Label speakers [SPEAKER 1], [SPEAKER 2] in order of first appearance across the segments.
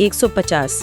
[SPEAKER 1] 150,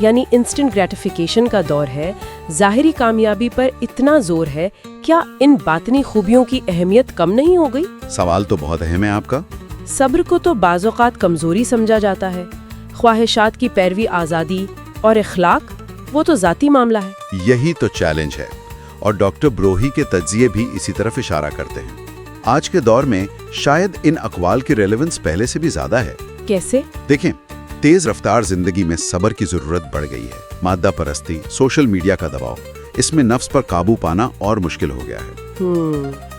[SPEAKER 1] یعنی instant gratification کا دور ہے، ظاہری کامیابی پر اتنا زور ہے، کیا ان باطنی خوبیوں کی اہمیت کم نہیں ہو گئی؟
[SPEAKER 2] سوال تو بہت اہم ہے آپ کا۔
[SPEAKER 1] صبر کو تو بعض اوقات کمزوری سمجھا جاتا ہے، خواہشات کی پیروی آزادی، اور اخلاق وہ تو ذاتی معاملہ ہے۔
[SPEAKER 2] یہی تو چیلنج ہے، اور ڈاکٹر بروہی کے تجزیے بھی اسی طرف اشارہ کرتے ہیں۔ آج کے دور میں شاید ان اقوال کی ریلیونس پہلے سے بھی زیادہ ہے۔
[SPEAKER 1] کیسے؟
[SPEAKER 2] دیکھیں، تیز رفتار زندگی میں صبر کی ضرورت بڑھ گئی ہے۔ مادہ پرستی، سوشل میڈیا کا دباؤ، اس میں نفس پر قابو پانا اور مشکل ہو گیا ہے۔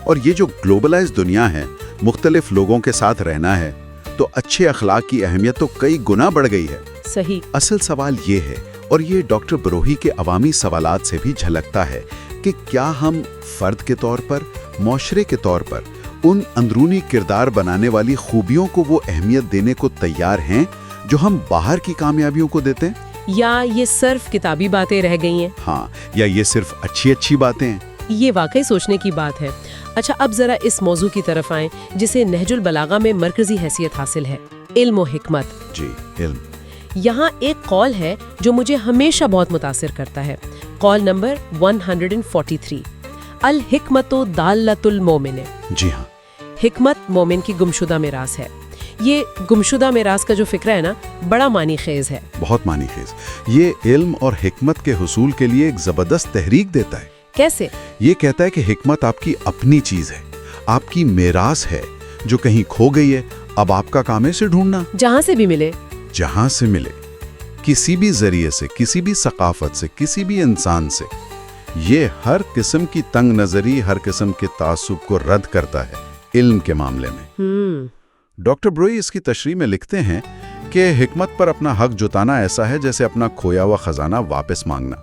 [SPEAKER 2] اور یہ جو گلوبلائز دنیا ہے، مختلف لوگوں کے ساتھ رہنا ہے، تو اچھے اخلاق کی اہمیت تو کئی گنا بڑھ گئی ہے۔
[SPEAKER 1] صحیح۔
[SPEAKER 2] اصل سوال یہ ہے، اور یہ ڈاکٹر بروہی کے عوامی سوالات سے بھی جھلکتا ہے، کہ کیا ہم فرد کے طور پر، معاشرے کے طور پر ان اندرونی کردار بنانے والی خوبیوں کو وہ اہمیت دینے کو تیار ہیں جو ہم باہر کی کامیابیوں کو دیتے ہیں،
[SPEAKER 1] یا یہ صرف کتابی باتیں رہ گئی ہیں؟
[SPEAKER 2] ہاں، یا یہ صرف اچھی باتیں ہیں؟
[SPEAKER 1] یہ واقعی سوچنے کی بات ہے۔ اچھا، اب ذرا اس موضوع کی طرف آئیں جسے نہج البلاغہ میں مرکزی حیثیت حاصل ہے، علم و حکمت۔
[SPEAKER 2] جی، علم۔
[SPEAKER 1] یہاں ایک قول ہے جو مجھے ہمیشہ بہت متاثر کرتا ہے، قول نمبر 143، الحکمت دالۃ المومن۔
[SPEAKER 2] جی ہاں،
[SPEAKER 1] حکمت مومن کی گمشدہ میراث ہے۔ یہ گمشدہ میراث کا جو فکر ہے نا، بڑا معنی خیز ہے۔
[SPEAKER 2] بہت معنی خیز۔ یہ علم اور حکمت کے حصول کے لیے ایک زبردست تحریک دیتا ہے۔
[SPEAKER 1] کیسے؟
[SPEAKER 2] یہ کہتا ہے کہ حکمت آپ کی اپنی چیز ہے، آپ کی میراث ہے، جو کہیں کھو گئی ہے، اب آپ کا کام ہے اسے ڈھونڈنا،
[SPEAKER 1] جہاں سے بھی ملے۔
[SPEAKER 2] جہاں سے ملے، کسی بھی ذریعے سے، کسی بھی ثقافت سے، کسی بھی انسان سے۔ یہ ہر قسم کی تنگ نظری، ہر قسم کے تعصب کو رد کرتا ہے علم کے معاملے میں۔ ڈاکٹر بروئی اس کی تشریح میں لکھتے ہیں کہ حکمت پر اپنا حق جتانا ایسا ہے جیسے اپنا کھویا ہوا خزانہ واپس مانگنا۔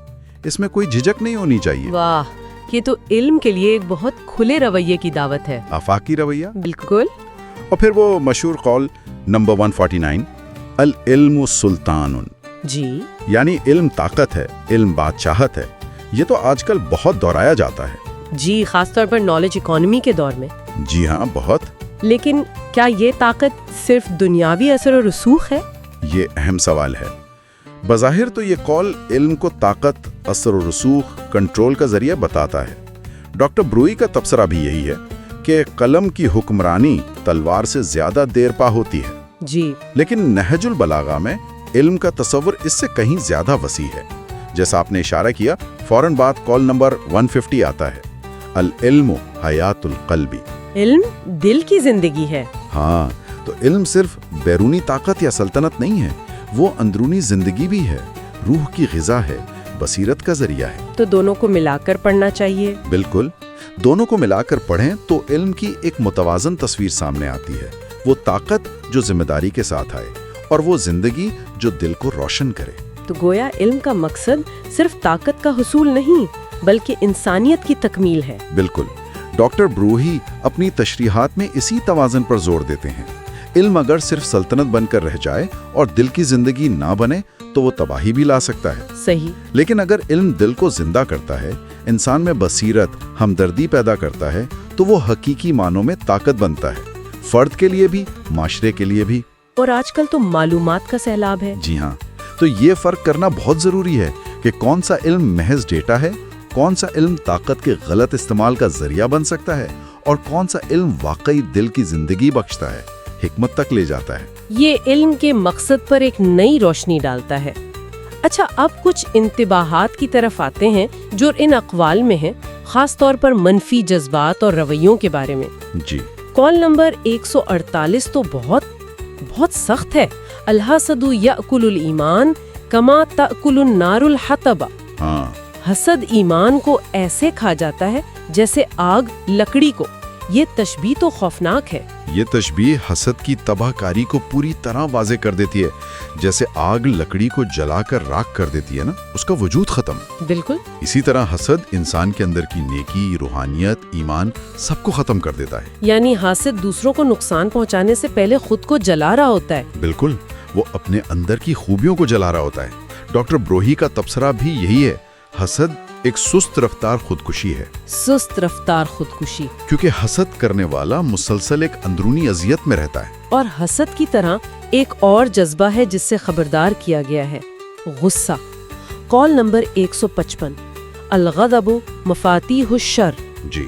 [SPEAKER 2] اس میں کوئی جھجک نہیں ہونی چاہیے۔
[SPEAKER 1] واہ، یہ تو علم کے لیے ایک بہت کھلے رویے کی دعوت ہے۔
[SPEAKER 2] آفاقی رویہ۔
[SPEAKER 1] بالکل۔
[SPEAKER 2] اور پھر وہ مشہور قول نمبر 149، العلم سلطان۔
[SPEAKER 1] جی،
[SPEAKER 2] یعنی علم طاقت ہے، علم بادشاہت ہے۔ یہ تو آج کل بہت دہرایا جاتا ہے۔
[SPEAKER 1] جی، خاص طور پر نالج اکانومی کے دور میں۔
[SPEAKER 2] جی ہاں، بہت۔
[SPEAKER 1] لیکن کیا یہ طاقت صرف دنیاوی اثر و رسوخ ہے؟
[SPEAKER 2] یہ اہم سوال ہے۔ بظاہر تو یہ قول علم کو طاقت، اثر و رسوخ، کنٹرول کا ذریعہ بتاتا ہے۔ ڈاکٹر بروئی کا تبصرہ بھی یہی ہے کہ قلم کی حکمرانی تلوار سے زیادہ دیر پا ہوتی ہے۔
[SPEAKER 1] جی،
[SPEAKER 2] لیکن نہج البلاغہ میں علم کا تصور اس سے کہیں زیادہ وسیع ہے۔ جیسا آپ نے اشارہ کیا، فوراً بعد قول نمبر 150 آتا ہے، العلم حیات القلب۔
[SPEAKER 1] علم دل کی زندگی ہے۔
[SPEAKER 2] ہاں، تو علم صرف بیرونی طاقت یا سلطنت نہیں ہے، وہ اندرونی زندگی بھی ہے، روح کی غذا ہے، بصیرت کا ذریعہ ہے۔
[SPEAKER 1] تو دونوں کو ملا کر پڑھنا چاہیے۔
[SPEAKER 2] بالکل، دونوں کو ملا کر پڑھیں تو علم کی ایک متوازن تصویر سامنے آتی ہے، وہ طاقت جو ذمہ داری کے ساتھ آئے، اور وہ زندگی جو دل کو روشن کرے۔
[SPEAKER 1] تو گویا علم کا مقصد صرف طاقت کا حصول نہیں، بلکہ انسانیت کی تکمیل ہے۔
[SPEAKER 2] بالکل، ڈاکٹر بروہی اپنی تشریحات میں اسی توازن پر زور دیتے ہیں۔ علم اگر صرف سلطنت بن کر رہ جائے اور دل کی زندگی نہ بنے تو وہ تباہی بھی لا سکتا ہے۔
[SPEAKER 1] صحیح۔
[SPEAKER 2] لیکن اگر علم دل کو زندہ کرتا ہے، انسان میں بصیرت، ہمدردی پیدا کرتا ہے، تو وہ حقیقی معنوں میں طاقت بنتا ہے، فرد کے لیے بھی، معاشرے کے لیے بھی۔
[SPEAKER 1] اور آج کل تو معلومات کا سیلاب ہے۔
[SPEAKER 2] جی ہاں، تو یہ فرق کرنا بہت ضروری ہے کہ کون سا علم محض ڈیٹا ہے، کون سا علم طاقت کے غلط استعمال کا ذریعہ بن سکتا ہے، اور کون سا علم واقعی دل کی زندگی بخشتا ہے، حکمت تک لے جاتا ہے۔
[SPEAKER 1] یہ علم کے مقصد پر ایک نئی روشنی ڈالتا ہے۔ اچھا، اب کچھ انتباہات کی طرف آتے ہیں جو ان اقوال میں ہیں، خاص طور پر منفی جذبات اور رویوں کے بارے میں۔
[SPEAKER 2] جی،
[SPEAKER 1] قول نمبر 148 تو بہت سخت ہے، الحسد یأکل الایمان کما تأکل النار الحطب۔
[SPEAKER 2] ہاں،
[SPEAKER 1] حسد ایمان کو ایسے کھا جاتا ہے جیسے آگ لکڑی کو۔ یہ تشبیہ تو خوفناک ہے۔
[SPEAKER 2] یہ تشبیہ حسد کی تباہ کاری کو پوری طرح واضح کر دیتی ہے۔ جیسے آگ لکڑی کو جلا کر راکھ کر دیتی ہے نا، اس کا وجود ختم۔
[SPEAKER 1] بالکل۔
[SPEAKER 2] اسی طرح حسد انسان کے اندر کی نیکی، روحانیت، ایمان سب کو ختم کر دیتا ہے۔
[SPEAKER 1] یعنی حاسد دوسروں کو نقصان پہنچانے سے پہلے خود کو جلا رہا ہوتا ہے۔
[SPEAKER 2] بالکل، وہ اپنے اندر کی خوبیوں کو جلا رہا ہوتا ہے۔ ڈاکٹر بروہی کا تبصرہ بھی یہی ہے، حسد ایک سست رفتار خودکشی ہے۔
[SPEAKER 1] سست رفتار خودکشی،
[SPEAKER 2] کیونکہ حسد کرنے والا مسلسل ایک اندرونی اذیت میں رہتا ہے۔
[SPEAKER 1] اور حسد کی طرح ایک اور جذبہ ہے جس سے خبردار کیا گیا ہے، غصہ۔ کال نمبر 155، الغضب مفاتیح الشر،
[SPEAKER 2] جی،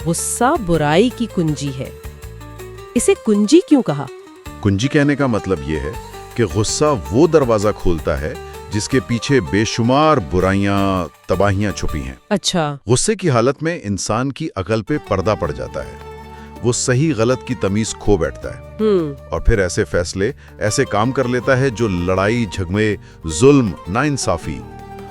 [SPEAKER 1] غصہ برائی کی کنجی ہے۔ اسے کنجی کیوں کہا؟
[SPEAKER 2] کنجی کہنے کا مطلب یہ ہے کہ غصہ وہ دروازہ کھولتا ہے جس کے پیچھے بے شمار برائیاں، تباہیاں چھپی ہیں۔
[SPEAKER 1] اچھا،
[SPEAKER 2] غصے کی حالت میں انسان کی عقل پہ پردہ پڑ جاتا ہے، وہ صحیح غلط کی تمیز کھو بیٹھتا ہے اور پھر ایسے فیصلے، ایسے کام کر لیتا ہے جو لڑائی جھگڑے، ظلم، ناانصافی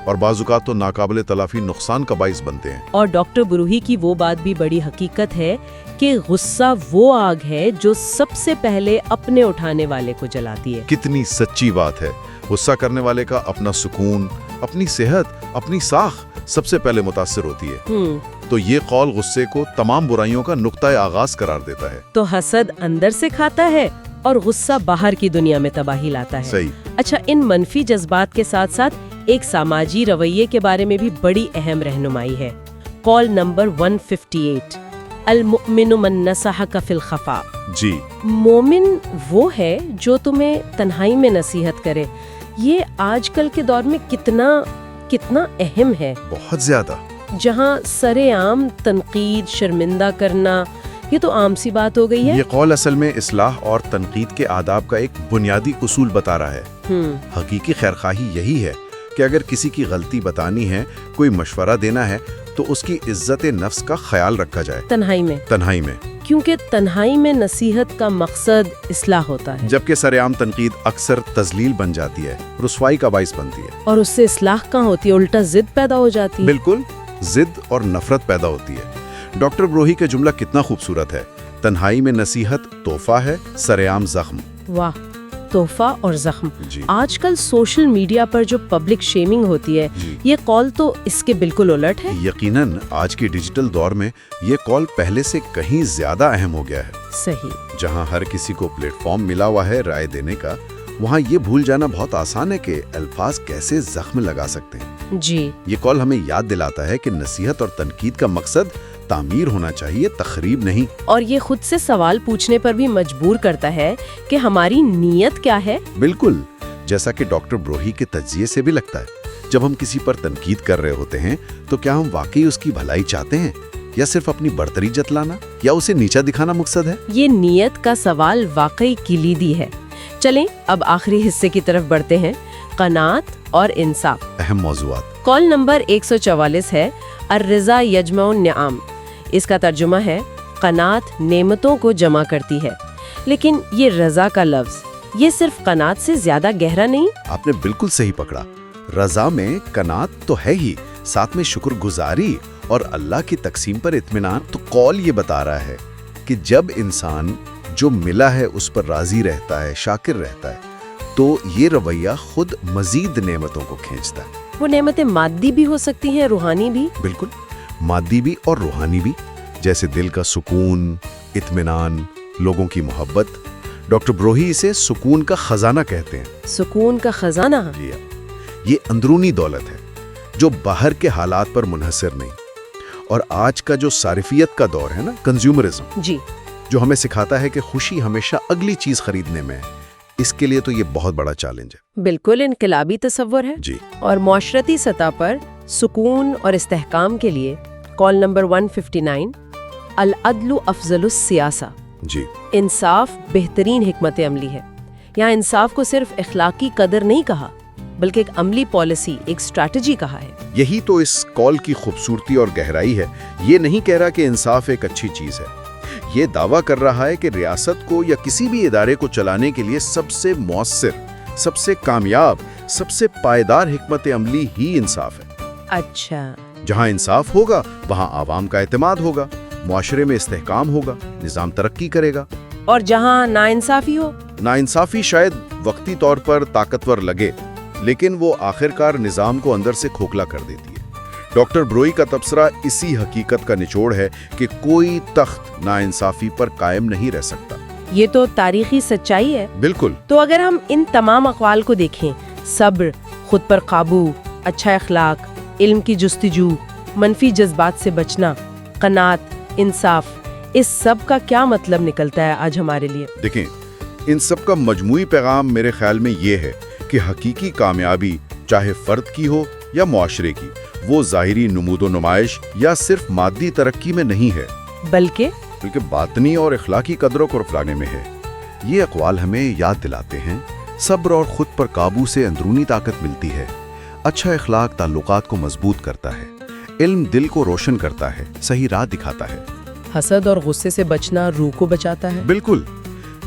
[SPEAKER 2] اور بعض اوقات تو ناقابل تلافی نقصان کا باعث بنتے ہیں۔
[SPEAKER 1] اور ڈاکٹر بروہی کی وہ بات بھی بڑی حقیقت ہے کہ غصہ وہ آگ ہے جو سب سے پہلے اپنے اٹھانے والے کو جلاتی ہے۔
[SPEAKER 2] کتنی سچی بات ہے! غصہ کرنے والے کا اپنا سکون، اپنی صحت، اپنی ساکھ سب سے پہلے متاثر ہوتی ہے۔ تو یہ قول غصے کو تمام برائیوں کا نقطۂ آغاز قرار دیتا ہے۔
[SPEAKER 1] تو حسد اندر سے کھاتا ہے اور غصہ باہر کی دنیا میں تباہی لاتا ہے۔
[SPEAKER 2] صحیح۔
[SPEAKER 1] اچھا، ان منفی جذبات کے ساتھ ساتھ ایک سماجی رویے کے بارے میں بھی بڑی اہم رہنمائی ہے۔ کال نمبر 158، المؤمن من نصحک فی الخفاء۔
[SPEAKER 2] جی،
[SPEAKER 1] مومن وہ ہے جو تمہیں تنہائی میں نصیحت کرے۔ یہ آج کل کے دور میں کتنا اہم ہے،
[SPEAKER 2] بہت زیادہ۔
[SPEAKER 1] جہاں سر عام تنقید، شرمندہ کرنا، یہ تو عام سی بات ہو گئی ہے۔
[SPEAKER 2] یہ قول اصل میں اصلاح اور تنقید کے آداب کا ایک بنیادی اصول بتا رہا ہے۔ حقیقی خیرخواہی یہی ہے کہ اگر کسی کی غلطی بتانی ہے، کوئی مشورہ دینا ہے، تو اس کی عزت نفس کا خیال رکھا جائے، تنہائی میں،
[SPEAKER 1] کیونکہ تنہائی میں نصیحت کا مقصد اصلاح ہوتا ہے،
[SPEAKER 2] جبکہ سرعام تنقید اکثر تذلیل بن جاتی ہے، رسوائی کا باعث بنتی ہے،
[SPEAKER 1] اور اس سے اصلاح کہاں ہوتی ہے، الٹا ضد پیدا ہو جاتی ہے۔
[SPEAKER 2] بالکل، ضد اور نفرت پیدا ہوتی ہے۔ ڈاکٹر بروہی کا جملہ کتنا خوبصورت ہے، تنہائی میں نصیحت تحفہ ہے، سرعام زخم۔
[SPEAKER 1] واہ، تحفہ اور زخم۔
[SPEAKER 2] جی،
[SPEAKER 1] آج کل سوشل میڈیا پر جو پبلک شیمنگ ہوتی ہے، یہ قول تو اس کے بالکل الٹ ہے۔
[SPEAKER 2] یقیناً آج کی ڈیجیٹل دور میں یہ قول پہلے سے کہیں زیادہ اہم ہو گیا ہے۔
[SPEAKER 1] صحیح۔
[SPEAKER 2] جہاں ہر کسی کو پلیٹ فارم ملا ہوا ہے رائے دینے کا، وہاں یہ بھول جانا بہت آسان ہے کہ الفاظ کیسے زخم لگا سکتے ہیں۔
[SPEAKER 1] جی،
[SPEAKER 2] یہ قول ہمیں یاد دلاتا ہے کہ نصیحت اور تنقید کا مقصد تعمیر ہونا چاہیے، تخریب نہیں۔
[SPEAKER 1] اور یہ خود سے سوال پوچھنے پر بھی مجبور کرتا ہے کہ ہماری نیت کیا ہے۔
[SPEAKER 2] بالکل، جیسا کہ ڈاکٹر بروہی کے تجزیے سے بھی لگتا ہے، جب ہم کسی پر تنقید کر رہے ہوتے ہیں تو کیا ہم واقعی اس کی بھلائی چاہتے ہیں یا صرف اپنی برتری جتلانا یا اسے نیچا دکھانا مقصد ہے؟
[SPEAKER 1] یہ نیت کا سوال واقعی کلیدی ہے۔ چلیں اب آخری حصے کی طرف بڑھتے ہیں، قناعت اور انصاف۔
[SPEAKER 2] اہم موضوعات۔
[SPEAKER 1] کال نمبر 144 ہے الرضا یجمع النعام۔ اس کا ترجمہ ہے قناعت نعمتوں کو جمع کرتی ہے۔ لیکن یہ رضا کا لفظ، یہ صرف قناعت سے زیادہ گہرا نہیں؟
[SPEAKER 2] آپ نے بالکل صحیح پکڑا۔ رضا میں قناعت تو ہے ہی، ساتھ میں شکر گزاری اور اللہ کی تقسیم پر اطمینان۔ تو قول یہ بتا رہا ہے کہ جب انسان جو ملا ہے اس پر راضی رہتا ہے، شاکر رہتا ہے، تو یہ رویہ خود مزید نعمتوں کو کھینچتا ہے۔
[SPEAKER 1] وہ نعمتیں مادی بھی ہو سکتی ہیں، روحانی بھی۔
[SPEAKER 2] بالکل، مادی بھی اور روحانی بھی، جیسے دل کا سکون، اطمینان، لوگوں کی محبت۔ ڈاکٹر بروہی اسے سکون کا خزانہ کہتے ہیں۔
[SPEAKER 1] سکون کا خزانہ؟
[SPEAKER 2] جی، یہ اندرونی دولت ہے جو باہر کے حالات پر منحصر نہیں۔ اور آج کا جو صارفیت کا دور ہے نا، کنزیومرزم،
[SPEAKER 1] جی،
[SPEAKER 2] جو ہمیں سکھاتا ہے کہ خوشی ہمیشہ اگلی چیز خریدنے میں ہے، اس کے لیے تو یہ بہت بڑا چیلنج ہے۔
[SPEAKER 1] بالکل انقلابی تصور ہے۔
[SPEAKER 2] جی،
[SPEAKER 1] اور معاشرتی سطح پر سکون اور استحکام کے لیے کال نمبر 159، العدل افضل السیاسہ۔
[SPEAKER 2] جی،
[SPEAKER 1] انصاف بہترین حکمت عملی ہے۔ یہاں انصاف کو صرف اخلاقی قدر نہیں کہا، بلکہ ایک عملی پالیسی، ایک اسٹریٹجی کہا ہے۔
[SPEAKER 2] یہی تو اس کال کی خوبصورتی اور گہرائی ہے۔ یہ نہیں کہہ رہا کہ انصاف ایک اچھی چیز ہے، یہ دعویٰ کر رہا ہے کہ ریاست کو یا کسی بھی ادارے کو چلانے کے لیے سب سے مؤثر، سب سے کامیاب، سب سے پائیدار حکمت عملی ہی انصاف ہے۔
[SPEAKER 1] اچھا،
[SPEAKER 2] جہاں انصاف ہوگا وہاں عوام کا اعتماد ہوگا، معاشرے میں استحکام ہوگا، نظام ترقی کرے گا۔
[SPEAKER 1] اور جہاں ناانصافی ہو؟
[SPEAKER 2] ناانصافی شاید وقتی طور پر طاقتور لگے، لیکن وہ آخرکار نظام کو اندر سے کھوکھلا کر دیتی ہے۔ ڈاکٹر بروہی کا تبصرہ اسی حقیقت کا نچوڑ ہے کہ کوئی تخت ناانصافی پر قائم نہیں رہ سکتا۔
[SPEAKER 1] یہ تو تاریخی سچائی ہے۔
[SPEAKER 2] بالکل۔
[SPEAKER 1] تو اگر ہم ان تمام اقوال کو دیکھیں، صبر، خود پر قابو، اچھا اخلاق، علم کی جستجو، منفی جذبات سے بچنا، قناعت، انصاف، اس سب کا کیا مطلب نکلتا ہے آج ہمارے لیے؟
[SPEAKER 2] دیکھیں، ان سب کا مجموعی پیغام میرے خیال میں یہ ہے کہ حقیقی کامیابی چاہے فرد کی ہو یا معاشرے کی، وہ ظاہری نمود و نمائش یا صرف مادی ترقی میں نہیں ہے،
[SPEAKER 1] بلکہ
[SPEAKER 2] باطنی اور اخلاقی قدروں کو رفلانے میں ہے۔ یہ اقوال ہمیں یاد دلاتے ہیں صبر اور خود پر قابو سے اندرونی طاقت ملتی ہے۔ اچھا اخلاق تعلقات کو مضبوط کرتا ہے، علم دل کو روشن کرتا ہے، صحیح راہ دکھاتا ہے۔
[SPEAKER 1] حسد اور غصے سے بچنا روح کو بچاتا ہے۔
[SPEAKER 2] بالکل،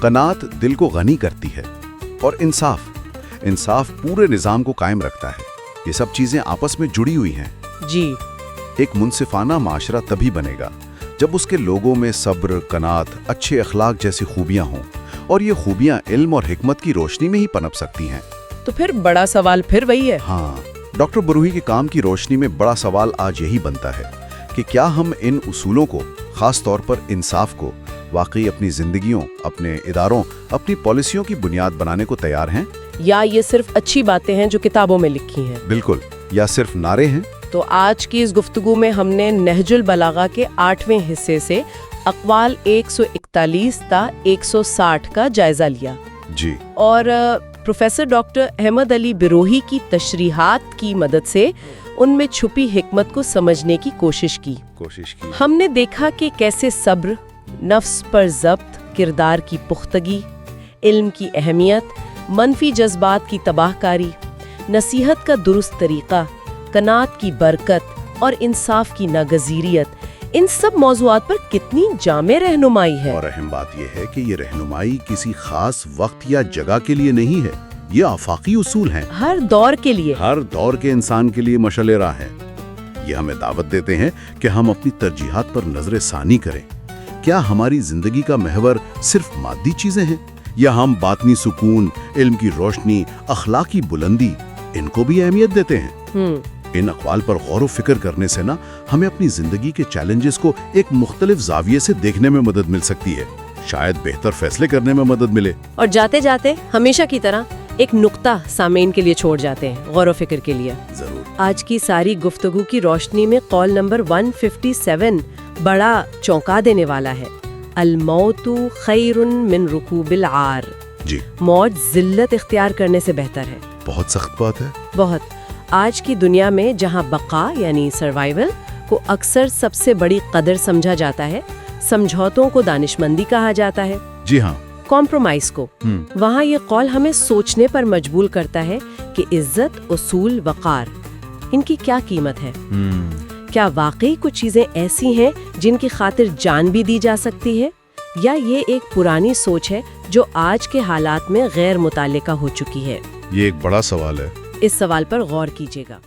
[SPEAKER 2] قناعت دل کو غنی کرتی ہے، اور انصاف پورے نظام کو قائم رکھتا ہے۔ یہ سب چیزیں آپس میں جڑی ہوئی ہیں۔
[SPEAKER 1] جی،
[SPEAKER 2] ایک منصفانہ معاشرہ تبھی بنے گا جب اس کے لوگوں میں صبر، قناعت، اچھے اخلاق جیسی خوبیاں ہوں، اور یہ خوبیاں علم اور حکمت کی روشنی میں ہی پنپ سکتی ہیں۔
[SPEAKER 1] تو پھر بڑا سوال پھر وہی ہے۔
[SPEAKER 2] ہاں، ڈاکٹر بروئی کے کام کی روشنی میں بڑا سوال آج یہی بنتا ہے کہ کیا ہم ان اصولوں کو، خاص طور پر انصاف کو، واقعی اپنی زندگیوں، اپنے اداروں، اپنی پالیسیوں کی بنیاد بنانے کو تیار ہیں؟
[SPEAKER 1] یا یہ صرف اچھی باتیں ہیں جو کتابوں میں لکھی ہیں؟
[SPEAKER 2] بالکل، یا صرف نعرے ہیں؟
[SPEAKER 1] تو آج کی اس گفتگو میں ہم نے نہج البلاغہ کے 8ویں حصے سے اقوال 141 تا 160 کا جائزہ لیا۔
[SPEAKER 2] جی،
[SPEAKER 1] اور پروفیسر ڈاکٹر احمد علی بروئی کی تشریحات کی مدد سے ان میں چھپی حکمت کو سمجھنے کی کوشش کی۔ ہم نے دیکھا کہ کیسے صبر، نفس پر ضبط، کردار کی پختگی، علم کی اہمیت، منفی جذبات کی تباہ کاری، نصیحت کا درست طریقہ، قناعت کی برکت اور انصاف کی ناگزیریت، ان سب موضوعات پر کتنی جامع رہنمائی ہے۔
[SPEAKER 2] اور اہم بات یہ ہے کہ یہ رہنمائی کسی خاص وقت یا جگہ کے لیے نہیں ہے، یہ آفاقی اصول ہیں،
[SPEAKER 1] ہر دور کے لیے،
[SPEAKER 2] ہر دور کے انسان کے لیے مشعل راہ ہیں۔ یہ ہمیں دعوت دیتے ہیں کہ ہم اپنی ترجیحات پر نظر ثانی کریں۔ کیا ہماری زندگی کا محور صرف مادی چیزیں ہیں، یا ہم باطنی سکون، علم کی روشنی، اخلاقی بلندی، ان کو بھی اہمیت دیتے ہیں؟ ان اقوال پر غور و فکر کرنے سے ہمیں اپنی زندگی کے چیلنجز کو ایک مختلف زاویے سے دیکھنے میں مدد مل سکتی ہے، شاید بہتر فیصلے کرنے میں مدد ملے۔ اور
[SPEAKER 1] جاتے جاتے ہمیشہ کی طرح ایک نقطہ سامعین کے لیے چھوڑ جاتے ہیں، غور و فکر کے لیے۔
[SPEAKER 2] ضرور۔
[SPEAKER 1] آج کی ساری گفتگو کی روشنی میں قول نمبر 157 بڑا چونکا دینے والا ہے۔ الموت خیر من رکوب العار۔
[SPEAKER 2] جی،
[SPEAKER 1] موت ذلت اختیار کرنے سے بہتر ہے۔
[SPEAKER 2] بہت سخت بات ہے۔
[SPEAKER 1] بہت۔ آج کی دنیا میں جہاں بقا یعنی سروائیول کو اکثر سب سے بڑی قدر سمجھا جاتا ہے، سمجھوتوں کو دانشمندی کہا جاتا ہے،
[SPEAKER 2] جی ہاں،
[SPEAKER 1] کمپرومائز کو، وہاں یہ قول ہمیں سوچنے پر مجبور کرتا ہے کہ عزت، اصول، وقار، ان کی کیا قیمت ہے؟ کیا واقعی کچھ چیزیں ایسی ہیں جن کی خاطر جان بھی دی جا سکتی ہے، یا یہ ایک پرانی سوچ ہے جو آج کے حالات میں غیر متعلقہ ہو چکی ہے؟
[SPEAKER 2] یہ ایک بڑا سوال ہے۔
[SPEAKER 1] اس سوال پر غور کیجیے گا۔